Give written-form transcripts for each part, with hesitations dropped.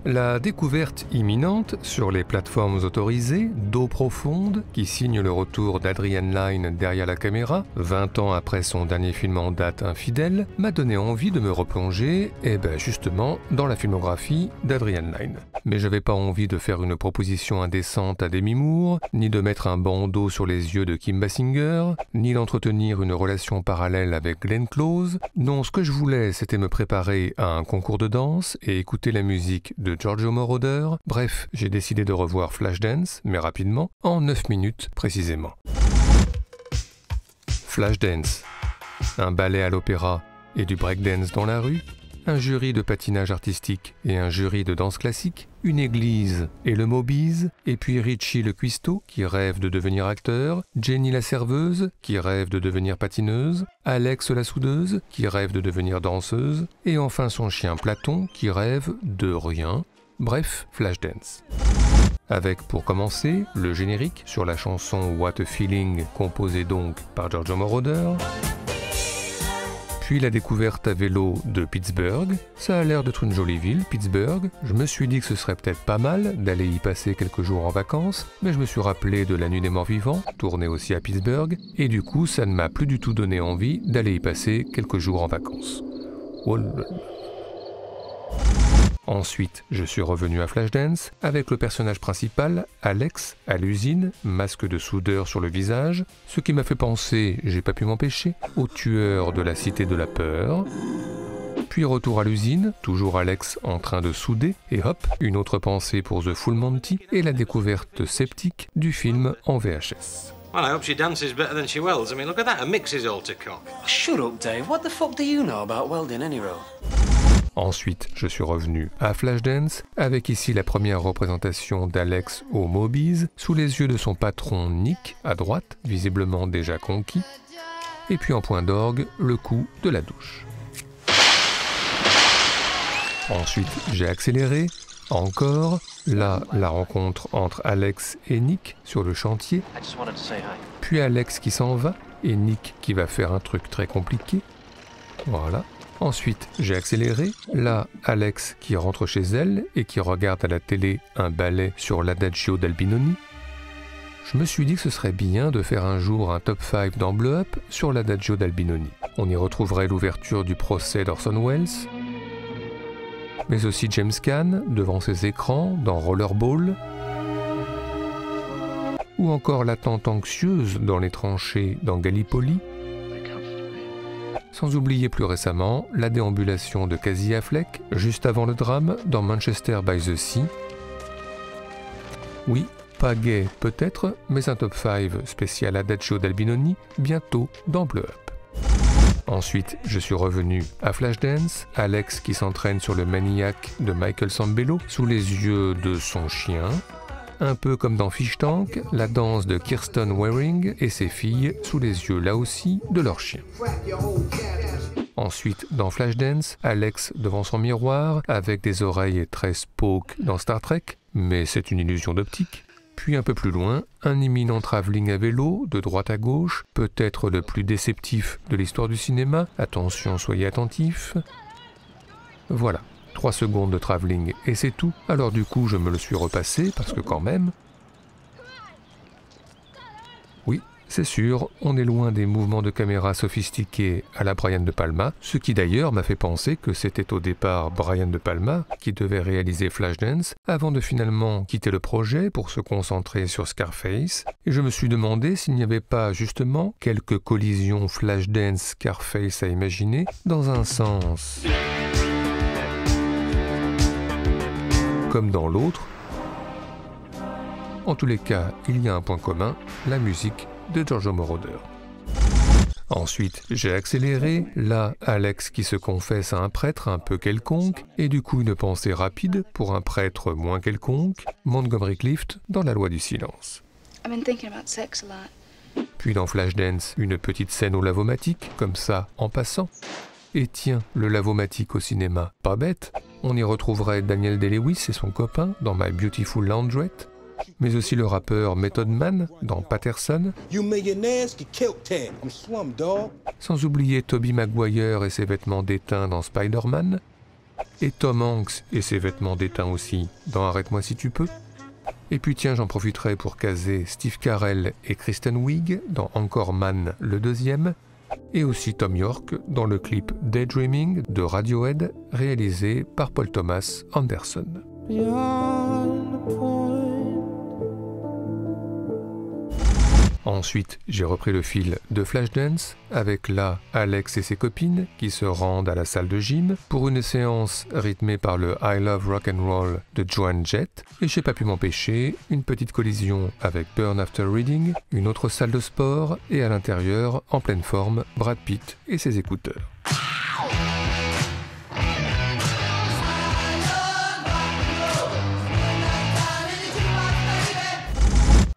La découverte imminente sur les plateformes autorisées d'eau profonde qui signe le retour d'Adrian Lyne derrière la caméra, 20 ans après son dernier film en date Infidèle, m'a donné envie de me replonger, justement, dans la filmographie d'Adrian Lyne. Mais j'avais pas envie de faire une proposition indécente à Demi Moore, ni de mettre un bandeau sur les yeux de Kim Basinger, ni d'entretenir une relation parallèle avec Glenn Close. Non, ce que je voulais, c'était me préparer à un concours de danse et écouter la musique de Giorgio Moroder. Bref, j'ai décidé de revoir Flashdance, mais rapidement, en 9 minutes précisément. Flashdance, un ballet à l'opéra et du breakdance dans la rue, un jury de patinage artistique et un jury de danse classique, une église et le Mobiz, et puis Richie le cuistot qui rêve de devenir acteur, Jenny la serveuse qui rêve de devenir patineuse, Alex la soudeuse qui rêve de devenir danseuse, et enfin son chien Platon qui rêve de rien. Bref, Flashdance. Avec pour commencer le générique sur la chanson What a Feeling composée donc par Giorgio Moroder. Puis la découverte à vélo de Pittsburgh. Ça a l'air d'être une jolie ville, Pittsburgh. Je me suis dit que ce serait peut-être pas mal d'aller y passer quelques jours en vacances, mais je me suis rappelé de La Nuit des Morts Vivants, tournée aussi à Pittsburgh, et du coup ça ne m'a plus du tout donné envie d'aller y passer quelques jours en vacances. Ensuite, je suis revenu à Flashdance avec le personnage principal, Alex, à l'usine, masque de soudeur sur le visage, ce qui m'a fait penser, j'ai pas pu m'empêcher, au tueur de la Cité de la Peur. Puis retour à l'usine, toujours Alex en train de souder, et hop, une autre pensée pour The Full Monty et la découverte sceptique du film en VHS. Well, I hope she dances better than she welds. I mean, look at that, her mix is all to cock. Shut up, Dave. What the fuck do you know about welding anyway? Ensuite, je suis revenu à Flashdance, avec ici la première représentation d'Alex au Mobiz, sous les yeux de son patron Nick, à droite, visiblement déjà conquis, et puis en point d'orgue, le coup de la douche. Ensuite, j'ai accéléré, encore, là, la rencontre entre Alex et Nick sur le chantier, puis Alex qui s'en va, et Nick qui va faire un truc très compliqué, voilà. Ensuite, j'ai accéléré. Là, Alex qui rentre chez elle et qui regarde à la télé un ballet sur l'Adagio d'Albinoni. Je me suis dit que ce serait bien de faire un jour un top 5 dans Blow Up sur l'Adagio d'Albinoni. On y retrouverait l'ouverture du procès d'Orson Welles, mais aussi James Caan devant ses écrans dans Rollerball, ou encore l'attente anxieuse dans les tranchées dans Gallipoli. Sans oublier plus récemment la déambulation de Casey Affleck, juste avant le drame, dans Manchester by the Sea. Oui, pas gay peut-être, mais un top 5 spécial Adagio d'Albinoni, bientôt dans Blow Up. Ensuite, je suis revenu à Flashdance, Alex qui s'entraîne sur le Maniac de Michael Sambello, sous les yeux de son chien. Un peu comme dans Fish Tank, la danse de Kirsten Waring et ses filles sous les yeux là aussi de leur chien. Ensuite, dans Flashdance, Alex devant son miroir avec des oreilles très Spock dans Star Trek, mais c'est une illusion d'optique. Puis un peu plus loin, un imminent travelling à vélo, de droite à gauche, peut-être le plus déceptif de l'histoire du cinéma, attention, soyez attentifs. Voilà. 3 secondes de travelling et c'est tout. Alors du coup, je me le suis repassé parce que quand même... Oui, c'est sûr, on est loin des mouvements de caméra sophistiqués à la Brian De Palma, ce qui d'ailleurs m'a fait penser que c'était au départ Brian De Palma qui devait réaliser Flashdance avant de finalement quitter le projet pour se concentrer sur Scarface. Et je me suis demandé s'il n'y avait pas justement quelques collisions Flashdance-Scarface à imaginer dans un sens... comme dans l'autre. En tous les cas, il y a un point commun, la musique de Giorgio Moroder. Ensuite, j'ai accéléré, là, Alex qui se confesse à un prêtre un peu quelconque, et du coup une pensée rapide pour un prêtre moins quelconque, Montgomery Clift dans La Loi du silence. Puis dans Flashdance, une petite scène au lavomatique, comme ça, en passant. Et tiens, le lavomatique au cinéma, pas bête. On y retrouverait Daniel Day-Lewis et son copain dans My Beautiful Laundrette, mais aussi le rappeur Method Man dans Patterson, sans oublier Tobey Maguire et ses vêtements d'étain dans Spider-Man, et Tom Hanks et ses vêtements d'étain aussi dans Arrête-moi si tu peux. Et puis tiens, j'en profiterai pour caser Steve Carell et Kristen Wiig dans Anchorman le deuxième, et aussi Tom York dans le clip Daydreaming de Radiohead réalisé par Paul Thomas Anderson. Ensuite, j'ai repris le fil de Flashdance avec là Alex et ses copines qui se rendent à la salle de gym pour une séance rythmée par le I Love Rock'n'Roll de Joan Jett, et j'ai pas pu m'empêcher une petite collision avec Burn After Reading, une autre salle de sport et à l'intérieur, en pleine forme, Brad Pitt et ses écouteurs.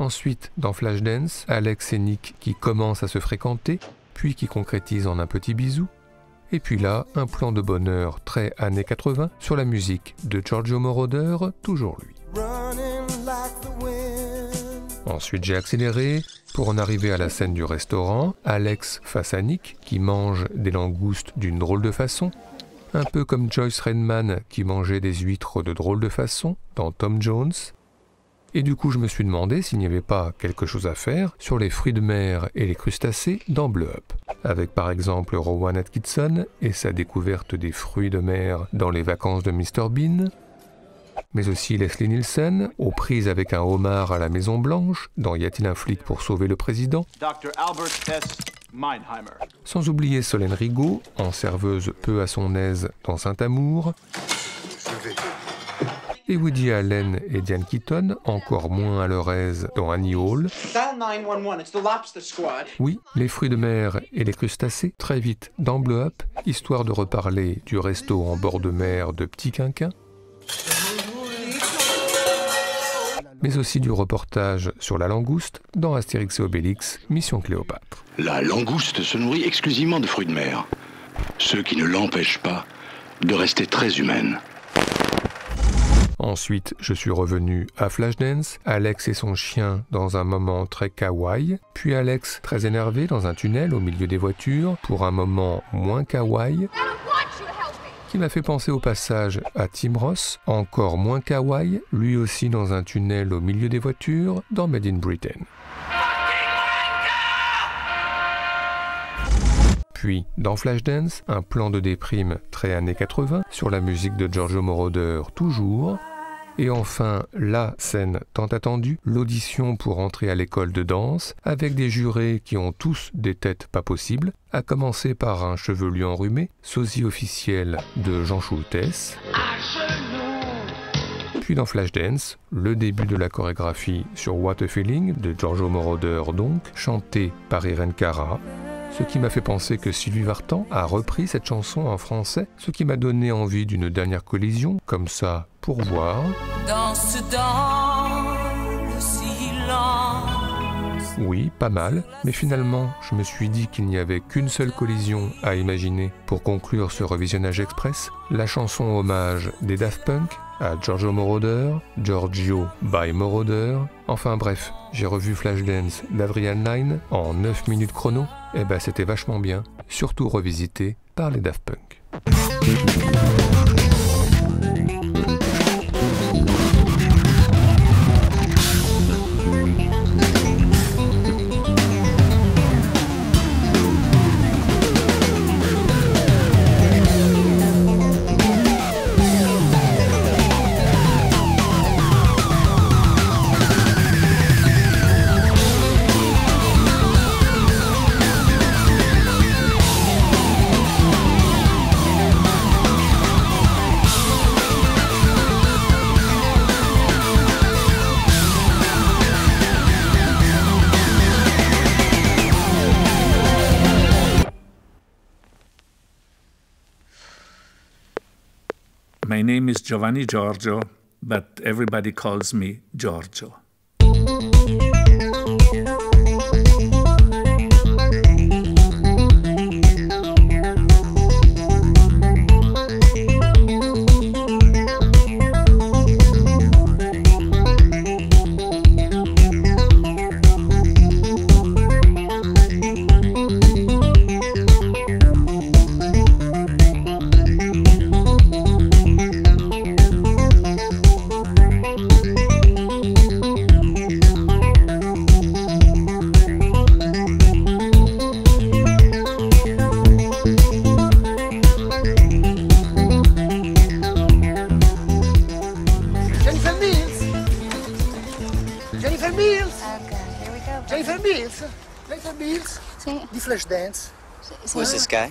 Ensuite, dans Flashdance, Alex et Nick qui commencent à se fréquenter, puis qui concrétisent en un petit bisou. Et puis là, un plan de bonheur très années 80 sur la musique de Giorgio Moroder, toujours lui. Ensuite, j'ai accéléré pour en arriver à la scène du restaurant, Alex face à Nick qui mange des langoustes d'une drôle de façon, un peu comme Joyce Redman qui mangeait des huîtres de drôle de façon dans Tom Jones. Et du coup, je me suis demandé s'il n'y avait pas quelque chose à faire sur les fruits de mer et les crustacés dans Blow Up, avec par exemple Rowan Atkinson et sa découverte des fruits de mer dans Les vacances de Mr Bean, mais aussi Leslie Nielsen, aux prises avec un homard à la Maison Blanche, dans Y a-t-il un flic pour sauver le président, Dr. Albert S. Meinheimer. Sans oublier Solène Rigaud, en serveuse peu à son aise dans Saint-Amour, et Woody Allen et Diane Keaton, encore moins à leur aise dans Annie Hall. Oui, les fruits de mer et les crustacés, très vite dans Blow Up, histoire de reparler du resto en bord de mer de Petit Quinquin, mais aussi du reportage sur la langouste dans Astérix et Obélix, Mission Cléopâtre. La langouste se nourrit exclusivement de fruits de mer, ce qui ne l'empêche pas de rester très humaine. Ensuite, je suis revenu à Flashdance, Alex et son chien dans un moment très kawaii, puis Alex très énervé dans un tunnel au milieu des voitures pour un moment moins kawaii, qui m'a fait penser au passage à Tim Ross, encore moins kawaii, lui aussi dans un tunnel au milieu des voitures dans Made in Britain. Puis, dans Flashdance, un plan de déprime très années 80 sur la musique de Giorgio Moroder toujours. Et enfin, la scène tant attendue, l'audition pour entrer à l'école de danse, avec des jurés qui ont tous des têtes pas possibles, à commencer par un chevelu enrhumé, sosie officiel de Jean Schultes. Puis dans Flashdance, le début de la chorégraphie sur What a Feeling de Giorgio Moroder donc, chanté par Irene Cara. Ce qui m'a fait penser que Sylvie Vartan a repris cette chanson en français, ce qui m'a donné envie d'une dernière collision, comme ça, pour voir. Danse dans le silence. Oui, pas mal, mais finalement, je me suis dit qu'il n'y avait qu'une seule collision à imaginer pour conclure ce revisionnage express, la chanson hommage des Daft Punk à Giorgio Moroder, Giorgio by Moroder, enfin bref, j'ai revu Flashdance d'Adrian Lyne en 9 minutes chrono, et ben c'était vachement bien, surtout revisité par les Daft Punk. My name is Giovanni Giorgio, but everybody calls me Giorgio. Later Bills Sì. di Flashdance. Sì. Who's this guy?